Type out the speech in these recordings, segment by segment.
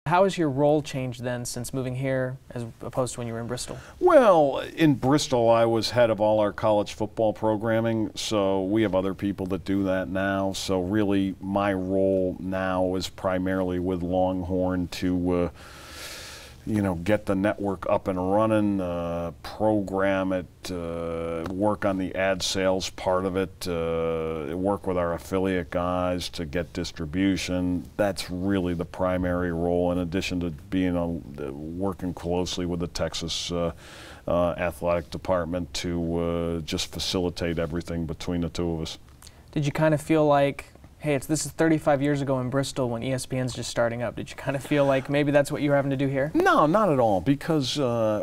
How has your role changed then since moving here as opposed to when you were in Bristol? Well, in Bristol, I was head of all our college football programming, so we have other people that do that now. So really, my role now is primarily with Longhorn to get the network up and running, program it, work on the ad sales part of it, work with our affiliate guys to get distribution. That's really the primary role, in addition to working closely with the Texas athletic department to just facilitate everything between the two of us. Did you kind of feel like, hey, this is 35 years ago in Bristol when ESPN's just starting up. Did you kind of feel like maybe that's what you were having to do here? No, not at all, because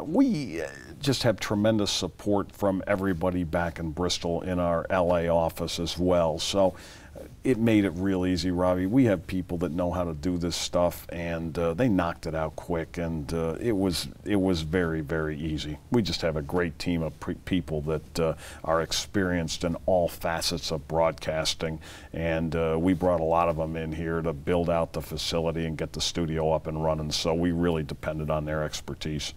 we just have tremendous support from everybody back in Bristol in our LA office as well. So it made it real easy, Robbie. We have people that know how to do this stuff, and they knocked it out quick, and it was very, very easy. We just have a great team of people that are experienced in all facets of broadcasting, and we brought a lot of them in here to build out the facility and get the studio up and running, so we really depended on their expertise.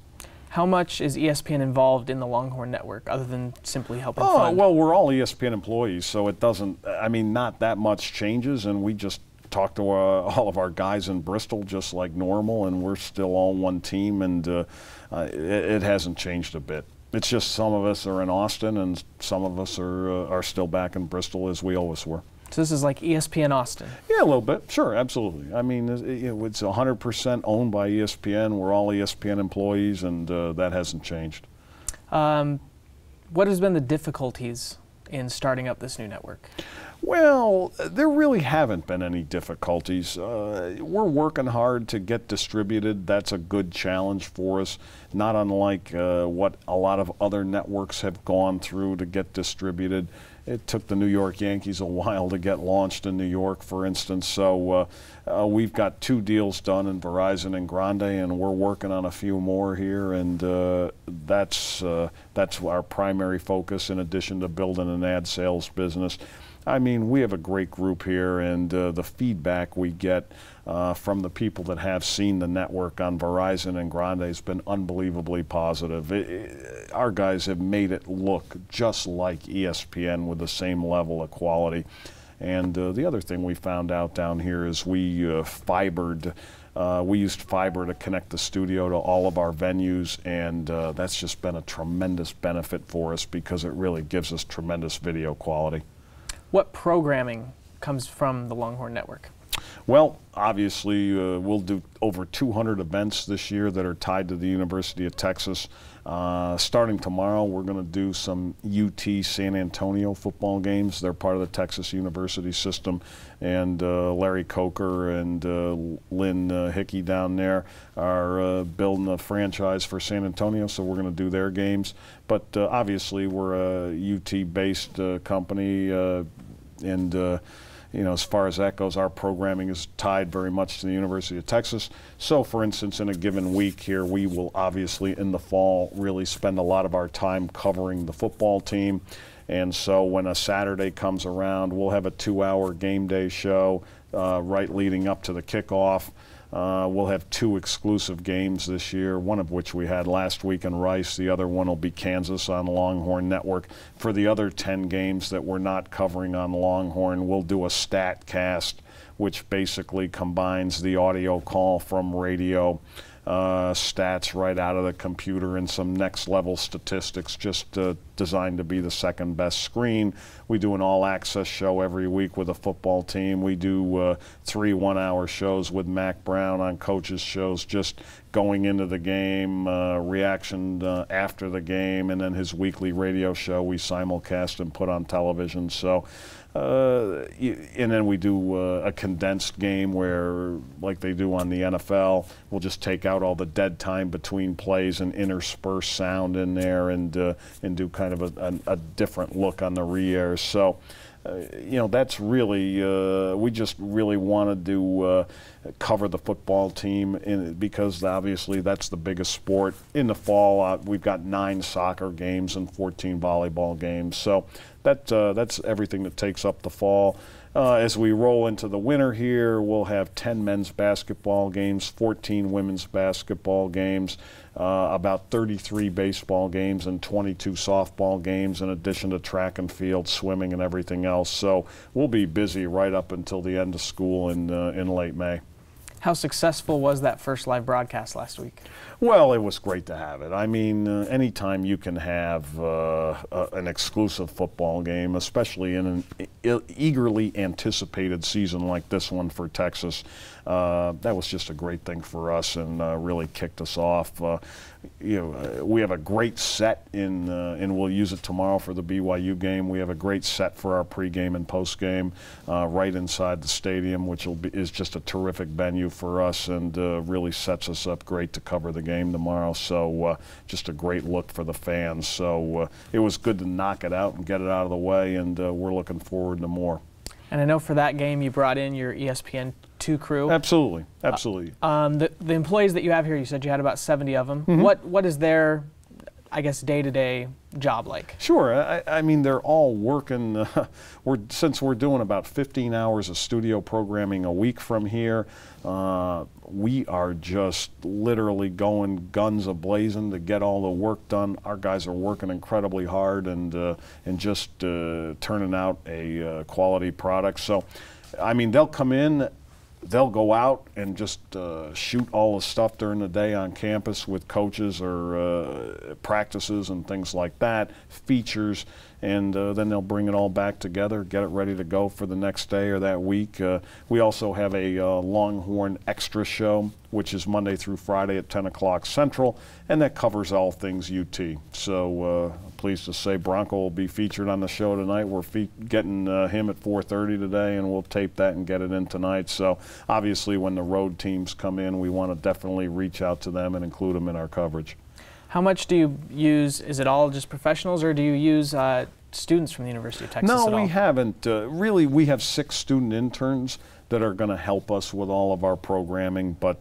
How much is ESPN involved in the Longhorn Network, other than simply helping fund? Well, we're all ESPN employees, so it doesn't, not that much changes, and we just talk to all of our guys in Bristol just like normal, and we're still all one team, and it hasn't changed a bit. It's just some of us are in Austin, and some of us are still back in Bristol, as we always were. So this is like ESPN Austin? Yeah, a little bit. Sure, absolutely. I mean, it's 100% owned by ESPN. We're all ESPN employees, and that hasn't changed. What has been the difficulties in starting up this new network? Well, there really haven't been any difficulties. We're working hard to get distributed. That's a good challenge for us, not unlike what a lot of other networks have gone through to get distributed. It took the New York Yankees a while to get launched in New York, for instance. So we've got 2 deals done in Verizon and Grande, and we're working on a few more here, and that's our primary focus, in addition to building an ad sales business. I mean, we have a great group here, and the feedback we get from the people that have seen the network on Verizon and Grande has been unbelievably positive. Our guys have made it look just like ESPN with the same level of quality. And the other thing we found out down here is we fibered. We used fiber to connect the studio to all of our venues, and that's just been a tremendous benefit for us because it really gives us tremendous video quality. What programming comes from the Longhorn Network? Well, obviously, we'll do over 200 events this year that are tied to the University of Texas. Starting tomorrow, we're going to do some UT San Antonio football games. They're part of the Texas University system, and Larry Coker and Lynn Hickey down there are building a franchise for San Antonio, so we're going to do their games. But obviously, we're a UT-based company, and as far as that goes, our programming is tied very much to the University of Texas. So, for instance, in a given week here, we will obviously, in the fall, really spend a lot of our time covering the football team. And so when a Saturday comes around, we'll have a 2-hour game day show right leading up to the kickoff. We'll have 2 exclusive games this year, one of which we had last week in Rice. The other one will be Kansas on Longhorn Network. For the other 10 games that we're not covering on Longhorn, we'll do a stat cast, which basically combines the audio call from radio, stats right out of the computer, and some next level statistics just designed to be the second best screen. We do an all access show every week with a football team. We do 3 one-hour shows with Mac Brown on coaches shows, just going into the game, reaction after the game, and then his weekly radio show we simulcast and put on television. So and then we do a condensed game where, like they do on the NFL, we'll just take out all the dead time between plays and intersperse sound in there, and do kind of a different look on the re-airs. So that's really, we just really wanted to cover the football team because obviously that's the biggest sport. In the fall, we've got 9 soccer games and 14 volleyball games. So that's everything that takes up the fall. As we roll into the winter here, we'll have 10 men's basketball games, 14 women's basketball games, about 33 baseball games, and 22 softball games, in addition to track and field, swimming, and everything else. So we'll be busy right up until the end of school in late May. How successful was that first live broadcast last week? Well, it was great to have it. I mean, anytime you can have an exclusive football game, especially in an eagerly anticipated season like this one for Texas, that was just a great thing for us and really kicked us off. We have a great set and we'll use it tomorrow for the BYU game. We have a great set for our pregame and postgame right inside the stadium, which is just a terrific venue for us and really sets us up great to cover the game tomorrow. So just a great look for the fans. So it was good to knock it out and get it out of the way, and we're looking forward to more. And I know for that game you brought in your ESPN2 crew. Absolutely, absolutely. The employees that you have here, you said you had about 70 of them. Mm-hmm. What is their, I guess, day-to-day job like? Sure. I mean, they're all working. Since we're doing about 15 hours of studio programming a week from here, we are just literally going guns a-blazing to get all the work done. Our guys are working incredibly hard and just turning out a quality product. So, I mean, they'll come in, they'll go out and just shoot all the stuff during the day on campus with coaches or practices and things like that, features, and then they'll bring it all back together, get it ready to go for the next day or that week. We also have a Longhorn extra show, which is Monday through Friday at 10 o'clock Central, and that covers all things UT. So pleased to say Bronco will be featured on the show tonight. We're getting him at 4:30 today, and we'll tape that and get it in tonight. So obviously when the road teams come in, we want to definitely reach out to them and include them in our coverage. How much do you use? Is it all just professionals, or do you use students from the University of Texas at all? No, we haven't. Really, we have 6 student interns that are going to help us with all of our programming, but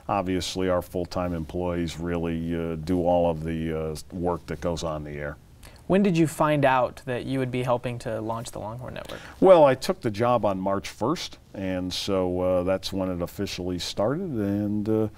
obviously our full-time employees really do all of the work that goes on the air. When did you find out that you would be helping to launch the Longhorn Network? Well, I took the job on March 1st, and so that's when it officially started,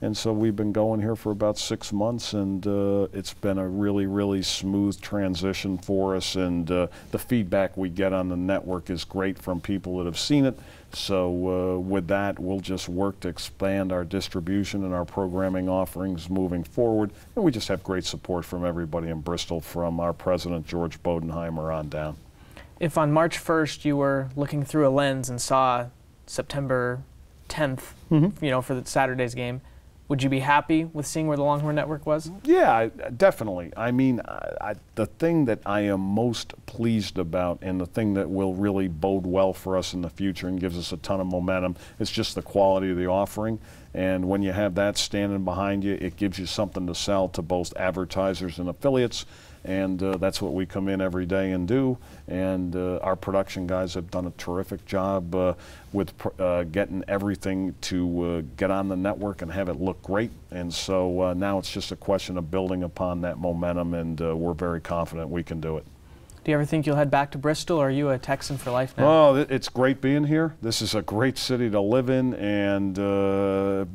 and so we've been going here for about 6 months, and it's been a really, really smooth transition for us, and the feedback we get on the network is great from people that have seen it. So with that, we'll just work to expand our distribution and our programming offerings moving forward, and we just have great support from everybody in Bristol, from our president, George Bodenheimer, on down. If on March 1st you were looking through a lens and saw September 10th, you know, for the Saturday's game, would you be happy with seeing where the Longhorn Network was? Yeah, definitely. I mean, the thing that I am most pleased about, and the thing that will really bode well for us in the future and gives us a ton of momentum, is just the quality of the offering. And when you have that standing behind you, it gives you something to sell to both advertisers and affiliates. And that's what we come in every day and do. And our production guys have done a terrific job with getting everything to get on the network and have it look great. And so now it's just a question of building upon that momentum, and we're very confident we can do it. Do you ever think you'll head back to Bristol, or are you a Texan for life now? Oh, it's great being here. This is a great city to live in, and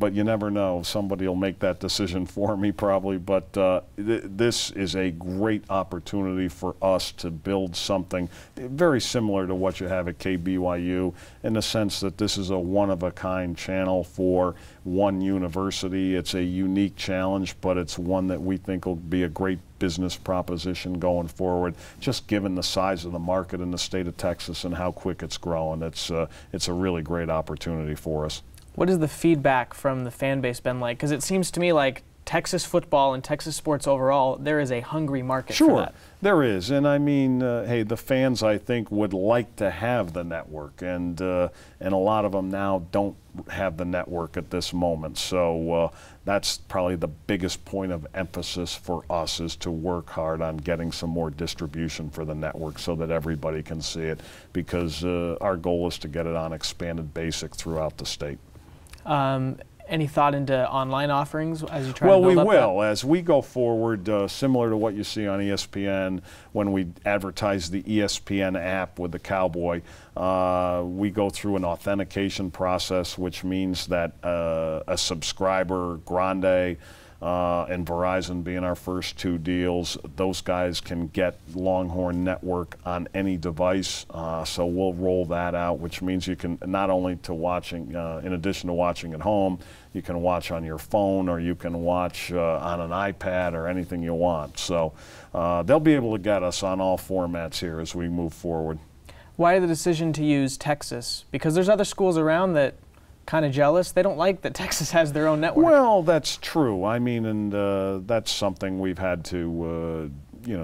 but you never know. Somebody will make that decision for me probably, but this is a great opportunity for us to build something very similar to what you have at KBYU, in the sense that this is a one-of-a-kind channel for one university. It's a unique challenge, but it's one that we think will be a great business proposition going forward, just given the size of the market in the state of Texas and how quick it's growing. It's a really great opportunity for us. What has the feedback from the fan base been like? Because it seems to me like Texas football and Texas sports overall, there is a hungry market for that. Sure, there is. And I mean, hey, the fans, I think, would like to have the network, and a lot of them now don't have the network at this moment. So that's probably the biggest point of emphasis for us, is to work hard on getting some more distribution for the network so that everybody can see it, because our goal is to get it on expanded basic throughout the state. Any thought into online offerings as you try Well, to build we up will. As we go forward, similar to what you see on ESPN when we advertise the ESPN app with the Cowboy, we go through an authentication process, which means that a subscriber, Grande, and Verizon being our first two deals, those guys can get Longhorn Network on any device. So we'll roll that out, which means you can not only to watching, in addition to watching at home, you can watch on your phone or you can watch on an iPad or anything you want. So they'll be able to get us on all formats here as we move forward. Why the decision to use Texas? Because there's other schools around that kind of jealous. They don't like that Texas has their own network. Well, that's true. I mean, and that's something we've had to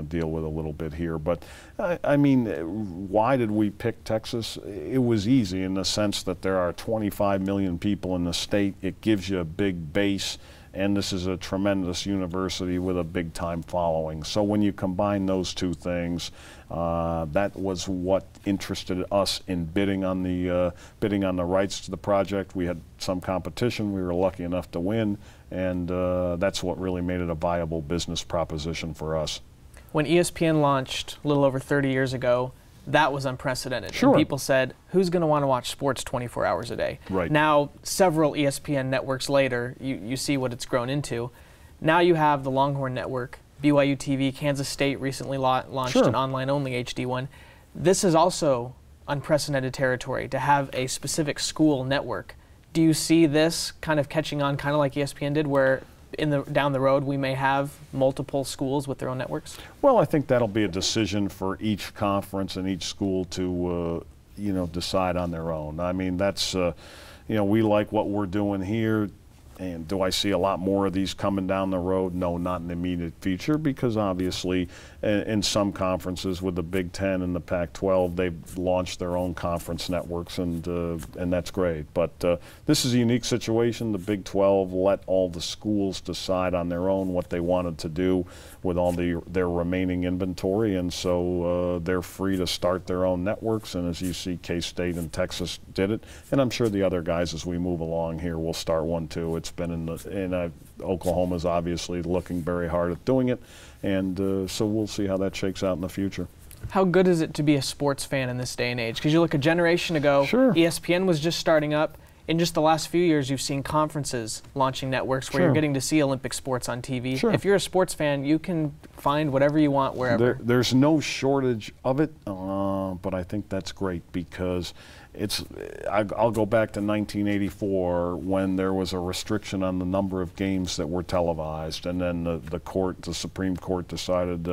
deal with a little bit here. But I mean, why did we pick Texas? It was easy in the sense that there are 25 million people in the state. It gives you a big base. And this is a tremendous university with a big-time following. So when you combine those two things, that was what interested us in bidding on the rights to the project. We had some competition. We were lucky enough to win, and that's what really made it a viable business proposition for us. When ESPN launched a little over 30 years ago, that was unprecedented. Sure. And people said, who's going to want to watch sports 24 hours a day? Right. Now, several ESPN networks later, you see what it's grown into. Now you have the Longhorn Network, Byutv, Kansas State recently launched an online-only HD one. This is also unprecedented territory to have a specific school network. Do you see this kind of catching on, kind of like ESPN did, where down the road we may have multiple schools with their own networks? Well, I think that'll be a decision for each conference and each school to decide on their own. I mean, that's we like what we're doing here. And do I see a lot more of these coming down the road? No, not in the immediate future, because obviously in some conferences with the Big Ten and the Pac-12, they've launched their own conference networks, and that's great. But this is a unique situation. The Big 12 let all the schools decide on their own what they wanted to do with all their remaining inventory, and so they're free to start their own networks. And as you see, K-State and Texas did it, and I'm sure the other guys as we move along here will start one too. It's been Oklahoma's obviously looking very hard at doing it, and so we'll see how that shakes out in the future. How good is it to be a sports fan in this day and age? Because you look a generation ago, sure, ESPN was just starting up. In just the last few years, you've seen conferences launching networks where sure, you're getting to see Olympic sports on TV. Sure. If you're a sports fan, you can find whatever you want wherever. There's no shortage of it, but I think that's great because I'll go back to 1984 when there was a restriction on the number of games that were televised, and then the Supreme Court decided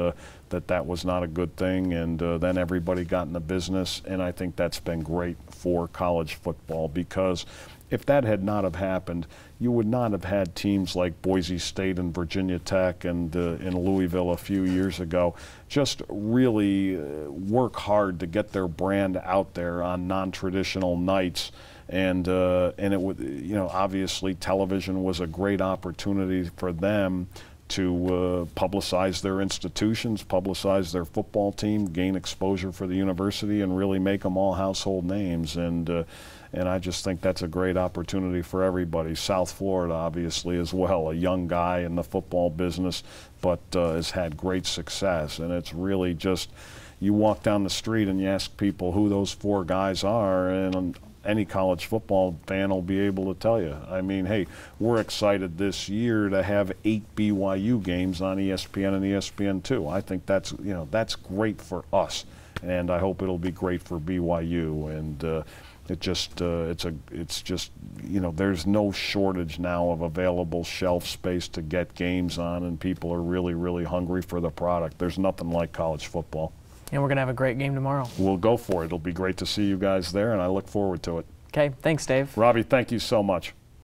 that was not a good thing, and then everybody got in the business, and I think that's been great for college football, because if that had not have happened, you would not have had teams like Boise State and Virginia Tech and in Louisville a few years ago just really work hard to get their brand out there on non-traditional nights. And it would, obviously television was a great opportunity for them to publicize their institutions, publicize their football team, gain exposure for the university, and really make them all household names. And I just think that's a great opportunity for everybody. South Florida, obviously, as well, a young guy in the football business, but has had great success. And it's really just, you walk down the street and you ask people who those four guys are, and any college football fan will be able to tell you. I mean, hey, we're excited this year to have 8 BYU games on ESPN and ESPN2. I think that's, that's great for us, and I hope it'll be great for BYU. And it's just, there's no shortage now of available shelf space to get games on, and people are really, really hungry for the product. There's nothing like college football. And we're going to have a great game tomorrow. We'll go for it. It'll be great to see you guys there, and I look forward to it. Okay, thanks, Dave. Robbie, thank you so much.